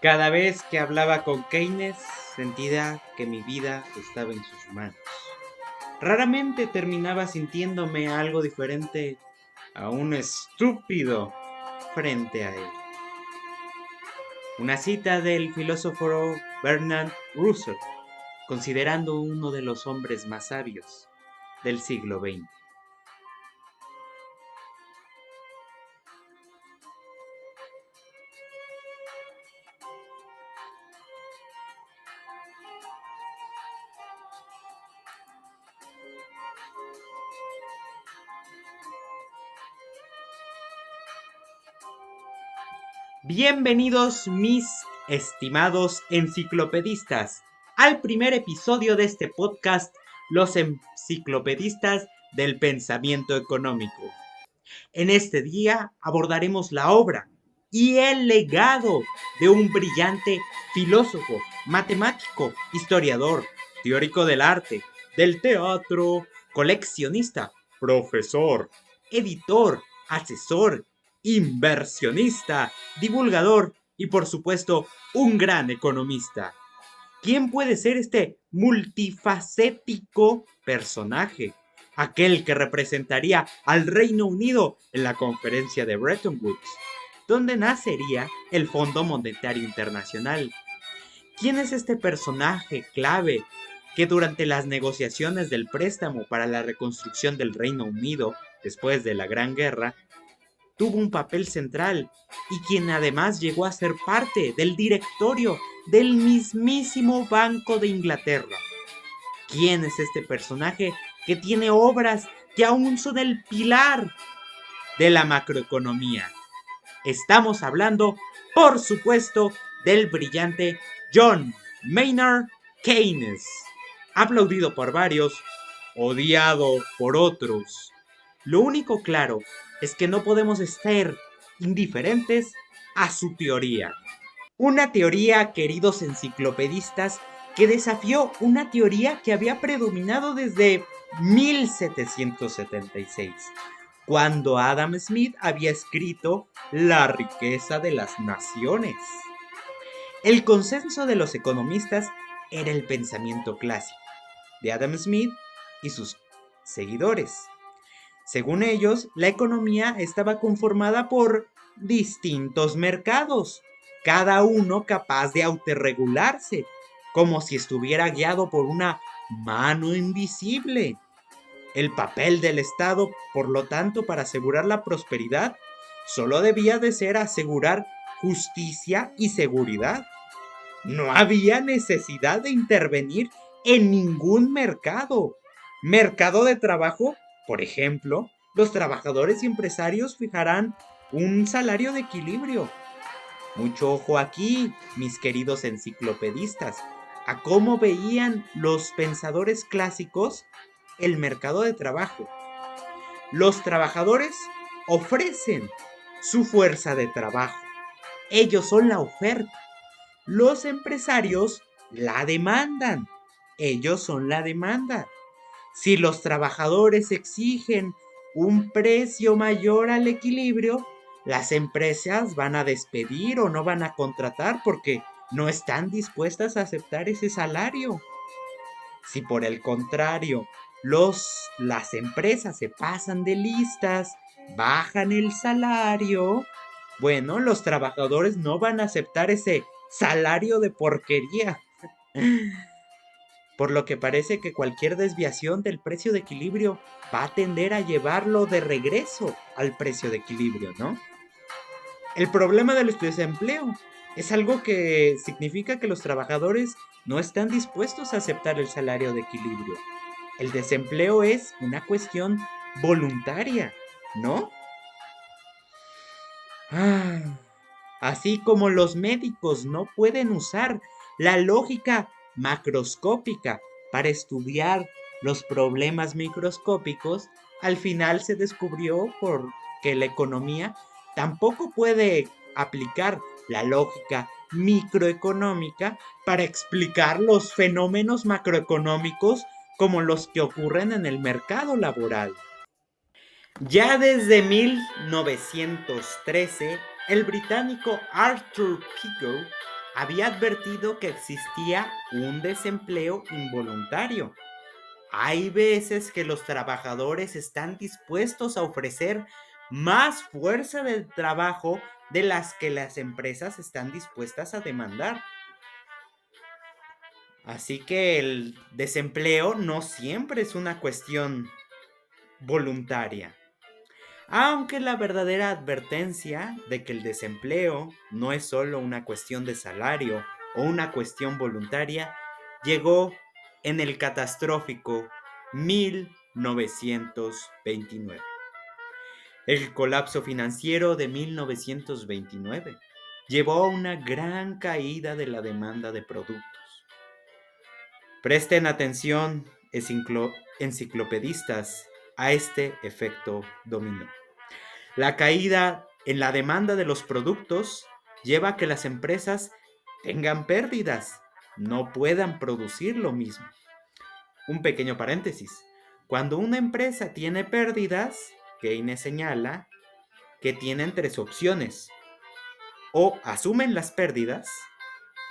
Cada vez que hablaba con Keynes, sentía que mi vida estaba en sus manos. Raramente terminaba sintiéndome algo diferente a un estúpido frente a él. Una cita del filósofo Bernard Russell, considerando uno de los hombres más sabios del siglo XX. Bienvenidos mis estimados enciclopedistas al primer episodio de este podcast, Los Enciclopedistas del Pensamiento Económico. En este día abordaremos la obra y el legado de un brillante filósofo, matemático, historiador, teórico del arte, del teatro, coleccionista, profesor, editor, asesor, inversionista, divulgador y por supuesto un gran economista. ¿Quién puede ser este multifacético personaje? Aquel que representaría al Reino Unido en la conferencia de Bretton Woods, donde nacería el Fondo Monetario Internacional. ¿Quién es este personaje clave que durante las negociaciones del préstamo para la reconstrucción del Reino Unido después de la Gran Guerra tuvo un papel central y quien además llegó a ser parte del directorio del mismísimo Banco de Inglaterra? ¿Quién es este personaje que tiene obras que aún son el pilar de la macroeconomía? Estamos hablando, por supuesto, del brillante John Maynard Keynes, aplaudido por varios, odiado por otros. Lo único claro es que no podemos estar indiferentes a su teoría. Una teoría, queridos enciclopedistas, que desafió una teoría que había predominado desde 1776, cuando Adam Smith había escrito La riqueza de las naciones. El consenso de los economistas era el pensamiento clásico de Adam Smith y sus seguidores. Según ellos, la economía estaba conformada por distintos mercados, cada uno capaz de autorregularse, como si estuviera guiado por una mano invisible. El papel del Estado, por lo tanto, para asegurar la prosperidad, solo debía de ser asegurar justicia y seguridad. No había necesidad de intervenir en ningún mercado. Mercado de trabajo, por ejemplo, los trabajadores y empresarios fijarán un salario de equilibrio. Mucho ojo aquí, mis queridos enciclopedistas, a cómo veían los pensadores clásicos el mercado de trabajo. Los trabajadores ofrecen su fuerza de trabajo. Ellos son la oferta. Los empresarios la demandan. Ellos son la demanda. Si los trabajadores exigen un precio mayor al equilibrio, las empresas van a despedir o no van a contratar porque no están dispuestas a aceptar ese salario. Si por el contrario las empresas se pasan de listas, bajan el salario, bueno, los trabajadores no van a aceptar ese salario de porquería. Por lo que parece que cualquier desviación del precio de equilibrio va a tender a llevarlo de regreso al precio de equilibrio, ¿no? El problema del desempleo es algo que significa que los trabajadores no están dispuestos a aceptar el salario de equilibrio. El desempleo es una cuestión voluntaria, ¿no? Así como los médicos no pueden usar la lógica macroscópica para estudiar los problemas microscópicos, al final se descubrió que la economía tampoco puede aplicar la lógica microeconómica para explicar los fenómenos macroeconómicos como los que ocurren en el mercado laboral. Ya desde 1913, el británico Arthur Pigou había advertido que existía un desempleo involuntario. Hay veces que los trabajadores están dispuestos a ofrecer más fuerza de trabajo de las que las empresas están dispuestas a demandar. Así que el desempleo no siempre es una cuestión voluntaria. Aunque la verdadera advertencia de que el desempleo no es solo una cuestión de salario o una cuestión voluntaria llegó en el catastrófico 1929. El colapso financiero de 1929 llevó a una gran caída de la demanda de productos. Presten atención, enciclopedistas, a este efecto dominó. La caída en la demanda de los productos lleva a que las empresas tengan pérdidas, no puedan producir lo mismo. Un pequeño paréntesis. Cuando una empresa tiene pérdidas, Keynes señala que tienen tres opciones. O asumen las pérdidas,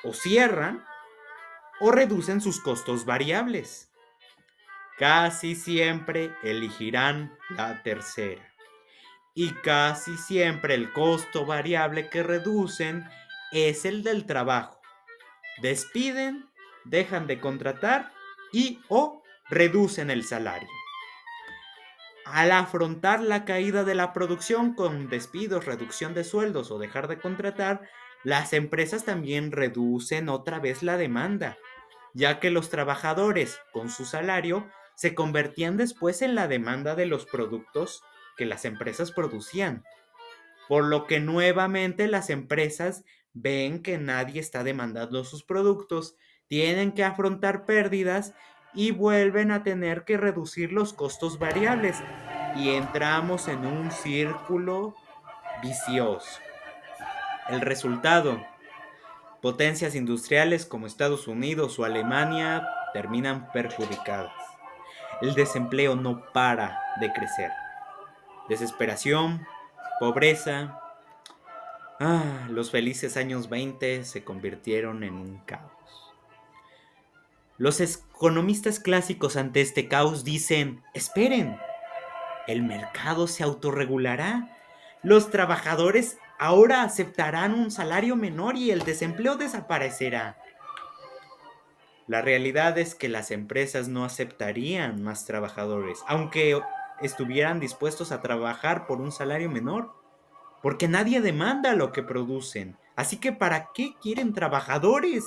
o cierran, o reducen sus costos variables. Casi siempre elegirán la tercera. Y casi siempre el costo variable que reducen es el del trabajo. Despiden, dejan de contratar y o reducen el salario. Al afrontar la caída de la producción con despidos, reducción de sueldos o dejar de contratar, las empresas también reducen otra vez la demanda, ya que los trabajadores con su salario se convertían después en la demanda de los productos que las empresas producían. Por lo que nuevamente las empresas ven que nadie está demandando sus productos, tienen que afrontar pérdidas y vuelven a tener que reducir los costos variables. Y entramos en un círculo vicioso. El resultado, potencias industriales como Estados Unidos o Alemania terminan perjudicadas. El desempleo no para de crecer. Desesperación, pobreza. Los felices años 20 se convirtieron en un caos. Los economistas clásicos ante este caos dicen, esperen, el mercado se autorregulará. Los trabajadores ahora aceptarán un salario menor y el desempleo desaparecerá. La realidad es que las empresas no aceptarían más trabajadores, aunque estuvieran dispuestos a trabajar por un salario menor, porque nadie demanda lo que producen. Así que ¿para qué quieren trabajadores?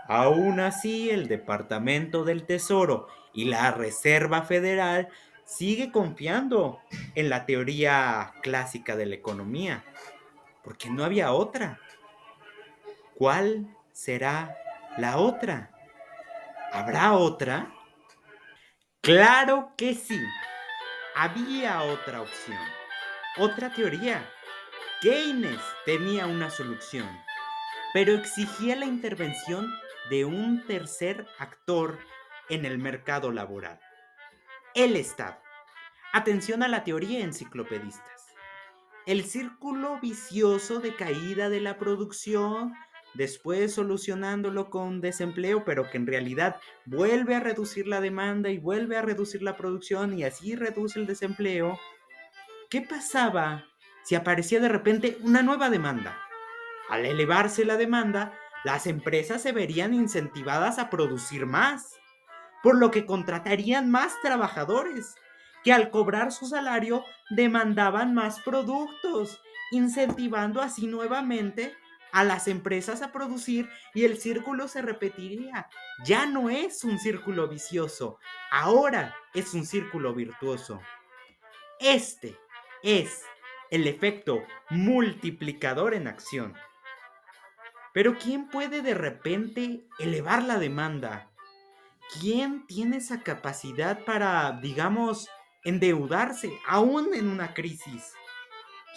Aún así, el Departamento del Tesoro y la Reserva Federal sigue confiando en la teoría clásica de la economía, porque no había otra. ¿Cuál será la otra? ¿Habrá otra? Claro que sí, había otra opción, otra teoría. Keynes tenía una solución, pero exigía la intervención de un tercer actor en el mercado laboral, el Estado. Atención a la teoría, enciclopedistas. El círculo vicioso de caída de la producción, después solucionándolo con desempleo, pero que en realidad vuelve a reducir la demanda y vuelve a reducir la producción y así reduce el desempleo. ¿Qué pasaba si aparecía de repente una nueva demanda? Al elevarse la demanda, las empresas se verían incentivadas a producir más, por lo que contratarían más trabajadores, que al cobrar su salario demandaban más productos, incentivando así nuevamente a las empresas a producir y el círculo se repetiría. Ya no es un círculo vicioso, ahora es un círculo virtuoso. Este es el efecto multiplicador en acción. Pero ¿quién puede de repente elevar la demanda? ¿Quién tiene esa capacidad para, digamos, endeudarse aún en una crisis?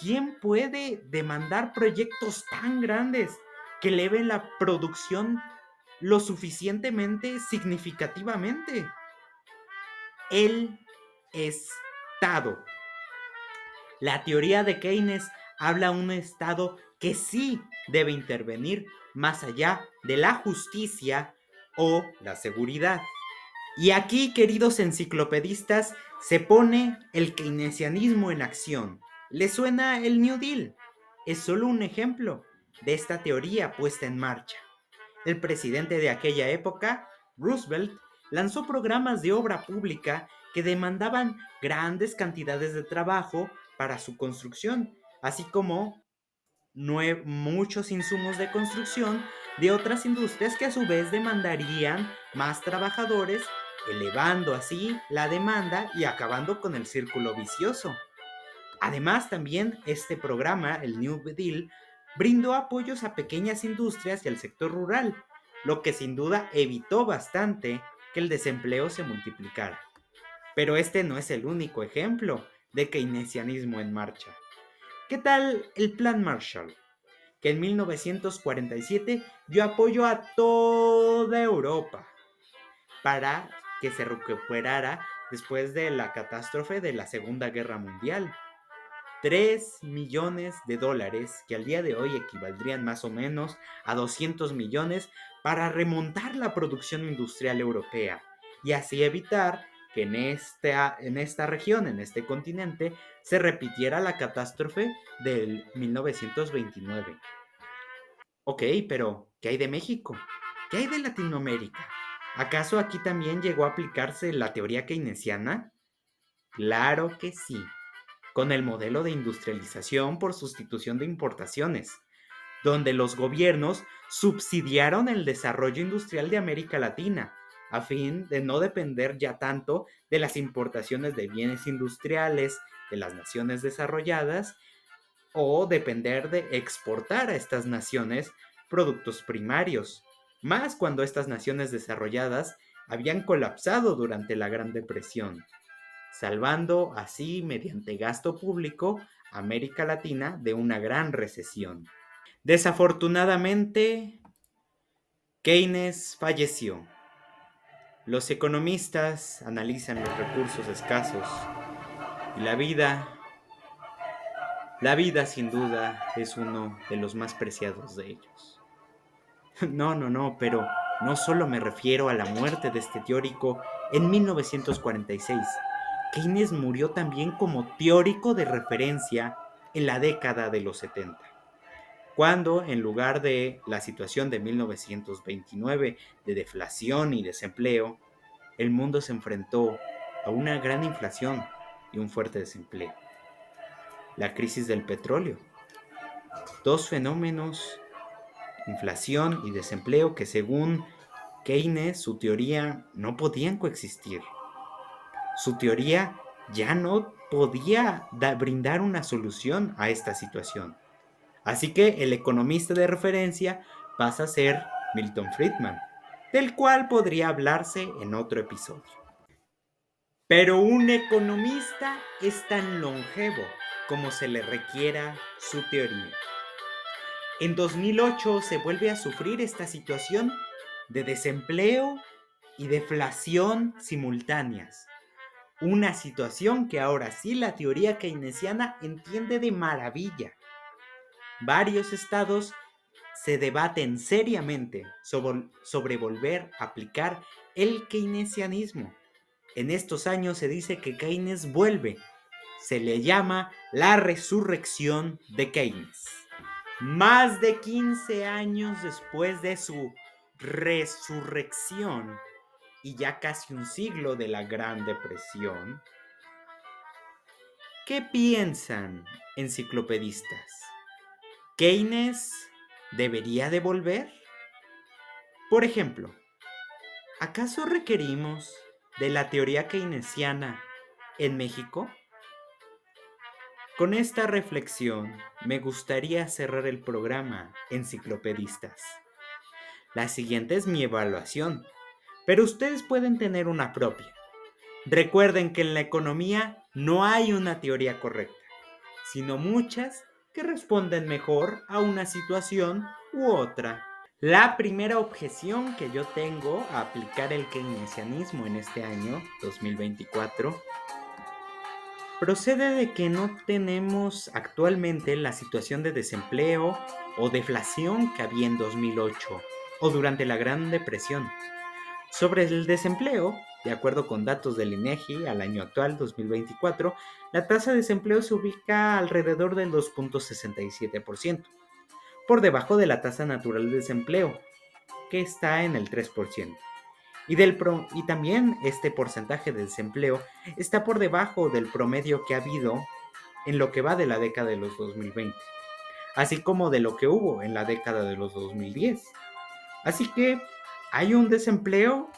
¿Quién puede demandar proyectos tan grandes que eleven la producción lo suficientemente significativamente? El Estado. La teoría de Keynes habla de un Estado que sí debe intervenir más allá de la justicia o la seguridad. Y aquí, queridos enciclopedistas, se pone el keynesianismo en acción. ¿Les suena el New Deal? Es solo un ejemplo de esta teoría puesta en marcha. El presidente de aquella época, Roosevelt, lanzó programas de obra pública que demandaban grandes cantidades de trabajo para su construcción, así como muchos insumos de construcción de otras industrias que a su vez demandarían más trabajadores, elevando así la demanda y acabando con el círculo vicioso. Además, también este programa, el New Deal, brindó apoyos a pequeñas industrias y al sector rural, lo que sin duda evitó bastante que el desempleo se multiplicara. Pero este no es el único ejemplo de keynesianismo en marcha. ¿Qué tal el Plan Marshall, que en 1947 dio apoyo a toda Europa para que se recuperara después de la catástrofe de la Segunda Guerra Mundial? 3 millones de dólares, que al día de hoy equivaldrían más o menos a 200 millones, para remontar la producción industrial europea y así evitar que en esta región, en este continente, se repitiera la catástrofe del 1929. Ok, pero ¿qué hay de México? ¿Qué hay de Latinoamérica? ¿Acaso aquí también llegó a aplicarse la teoría keynesiana? Claro que sí, con el modelo de industrialización por sustitución de importaciones, donde los gobiernos subsidiaron el desarrollo industrial de América Latina, a fin de no depender ya tanto de las importaciones de bienes industriales de las naciones desarrolladas o depender de exportar a estas naciones productos primarios, más cuando estas naciones desarrolladas habían colapsado durante la Gran Depresión, salvando así mediante gasto público a América Latina de una gran recesión. Desafortunadamente, Keynes falleció. Los economistas analizan los recursos escasos y la vida sin duda es uno de los más preciados de ellos. No, pero no solo me refiero a la muerte de este teórico en 1946. Keynes murió también como teórico de referencia en la década de los 70, cuando en lugar de la situación de 1929 de deflación y desempleo, el mundo se enfrentó a una gran inflación y un fuerte desempleo. La crisis del petróleo. Dos fenómenos, inflación y desempleo, que según Keynes, su teoría, no podían coexistir. Su teoría ya no podía brindar una solución a esta situación. Así que el economista de referencia pasa a ser Milton Friedman, del cual podría hablarse en otro episodio. Pero un economista es tan longevo como se le requiera su teoría. En 2008 se vuelve a sufrir esta situación de desempleo y deflación simultáneas. Una situación que ahora sí la teoría keynesiana entiende de maravilla. Varios estados se debaten seriamente sobre volver a aplicar el keynesianismo. En estos años se dice que Keynes vuelve. Se le llama la resurrección de Keynes. Más de 15 años después de su resurrección y ya casi un siglo de la Gran Depresión, ¿qué piensan, enciclopedistas? ¿Keynes debería de volver? Por ejemplo, ¿acaso requerimos de la teoría keynesiana en México? Con esta reflexión me gustaría cerrar el programa, enciclopedistas. La siguiente es mi evaluación, pero ustedes pueden tener una propia. Recuerden que en la economía no hay una teoría correcta, sino muchas que responden mejor a una situación u otra. La primera objeción que yo tengo a aplicar el keynesianismo en este año 2024 Procede de que no tenemos actualmente la situación de desempleo o deflación que había en 2008 o durante la Gran Depresión. Sobre el desempleo, de acuerdo con datos del INEGI al año actual, 2024, la tasa de desempleo se ubica alrededor del 2.67%, por debajo de la tasa natural de desempleo, que está en el 3%. Y también este porcentaje de desempleo está por debajo del promedio que ha habido en lo que va de la década de los 2020, así como de lo que hubo en la década de los 2010. Así que hay un desempleo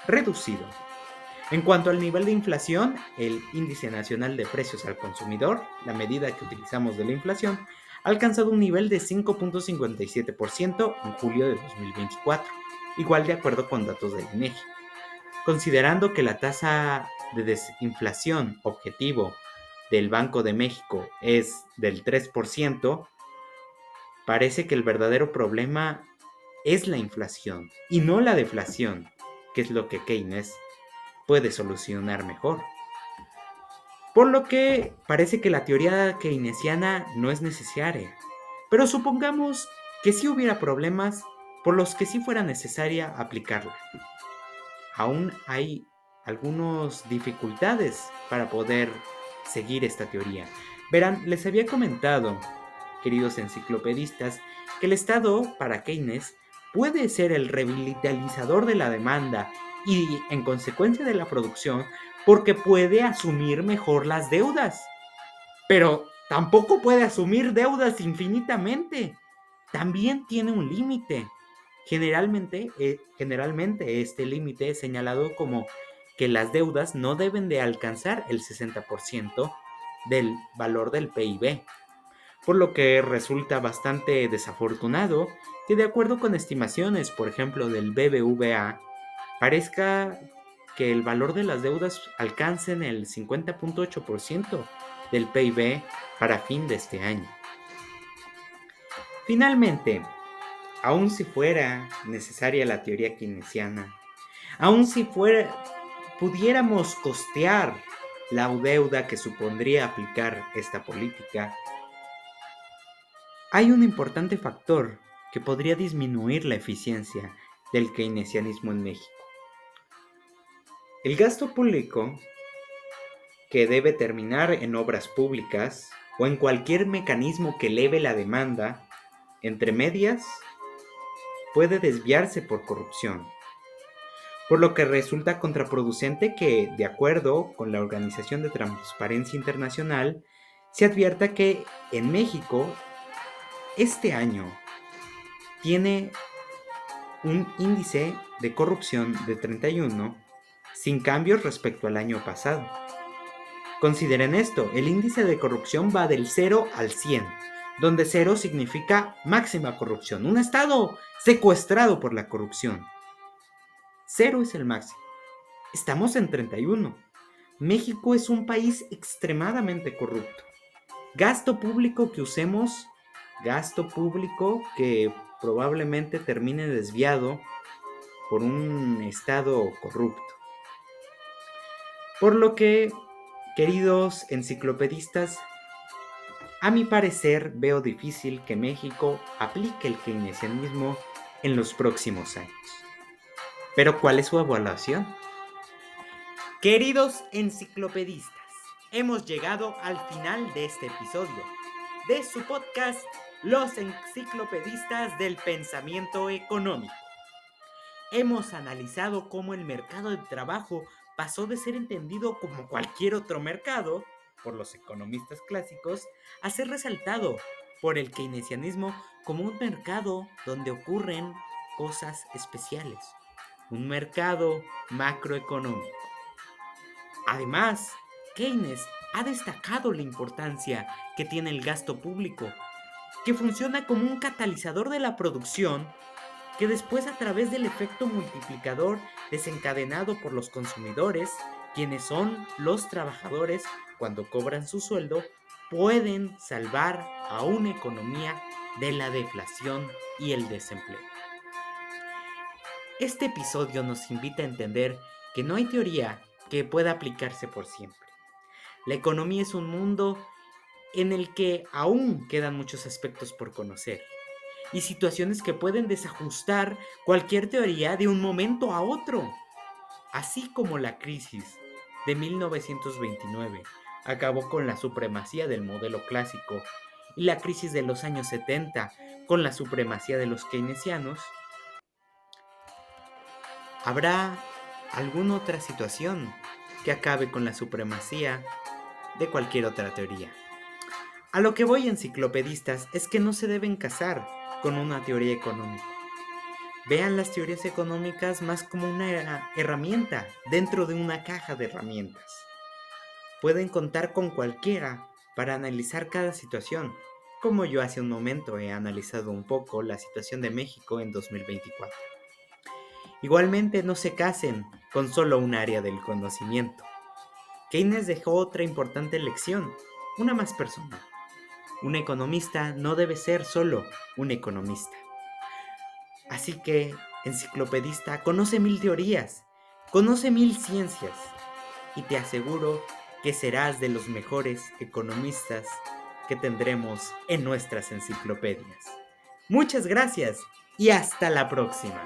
reducido. En cuanto al nivel de inflación, el Índice Nacional de Precios al Consumidor, la medida que utilizamos de la inflación, ha alcanzado un nivel de 5.57% en julio de 2024, igual de acuerdo con datos del INEGI. Considerando que la tasa de desinflación objetivo del Banco de México es del 3%, parece que el verdadero problema es la inflación y no la deflación, que es lo que Keynes puede solucionar mejor. Por lo que parece que la teoría keynesiana no es necesaria. Pero supongamos que sí hubiera problemas por los que sí fuera necesaria aplicarla. Aún hay algunas dificultades para poder seguir esta teoría. Verán, les había comentado, queridos enciclopedistas, que el Estado, para Keynes, puede ser el revitalizador de la demanda y, en consecuencia, de la producción, porque puede asumir mejor las deudas. Pero tampoco puede asumir deudas infinitamente. También tiene un límite. Generalmente este límite es señalado como que las deudas no deben de alcanzar el 60% del valor del PIB, por lo que resulta bastante desafortunado que, de acuerdo con estimaciones, por ejemplo, del BBVA, parezca que el valor de las deudas alcancen el 50.8% del PIB para fin de este año. Finalmente, aun si fuera necesaria la teoría keynesiana, aun si pudiéramos costear la deuda que supondría aplicar esta política, hay un importante factor que podría disminuir la eficiencia del keynesianismo en México. El gasto público, que debe terminar en obras públicas o en cualquier mecanismo que eleve la demanda, entre medias, puede desviarse por corrupción. Por lo que resulta contraproducente que, de acuerdo con la Organización de Transparencia Internacional, se advierta que en México este año tiene un índice de corrupción de 31, sin cambios respecto al año pasado. Consideren esto, el índice de corrupción va del 0 al 100, donde 0 significa máxima corrupción, un estado secuestrado por la corrupción. 0 es el máximo. Estamos en 31. México es un país extremadamente corrupto. Gasto público que usemos, gasto público que probablemente termine desviado por un estado corrupto. Por lo que, queridos enciclopedistas, a mi parecer veo difícil que México aplique el keynesianismo en los próximos años. Pero ¿cuál es su evaluación? Queridos enciclopedistas, hemos llegado al final de este episodio de su podcast Los Enciclopedistas del Pensamiento Económico. Hemos analizado cómo el mercado de trabajo pasó de ser entendido como cualquier otro mercado por los economistas clásicos a ser resaltado por el keynesianismo como un mercado donde ocurren cosas especiales, un mercado macroeconómico. Además, Keynes ha destacado la importancia que tiene el gasto público, que funciona como un catalizador de la producción, que después, a través del efecto multiplicador desencadenado por los consumidores, quienes son los trabajadores cuando cobran su sueldo, pueden salvar a una economía de la deflación y el desempleo. Este episodio nos invita a entender que no hay teoría que pueda aplicarse por siempre. La economía es un mundo en el que aún quedan muchos aspectos por conocer y situaciones que pueden desajustar cualquier teoría de un momento a otro. Así como la crisis de 1929 acabó con la supremacía del modelo clásico y la crisis de los años 70 con la supremacía de los keynesianos, habrá alguna otra situación que acabe con la supremacía de cualquier otra teoría. A lo que voy, enciclopedistas, es que no se deben casar con una teoría económica. Vean las teorías económicas más como una herramienta dentro de una caja de herramientas. Pueden contar con cualquiera para analizar cada situación, como yo hace un momento he analizado un poco la situación de México en 2024. Igualmente, no se casen con solo un área del conocimiento. Keynes dejó otra importante lección, una más personal. Un economista no debe ser solo un economista. Así que, enciclopedista, conoce 1000 teorías, conoce 1000 ciencias y te aseguro que serás de los mejores economistas que tendremos en nuestras enciclopedias. Muchas gracias y hasta la próxima.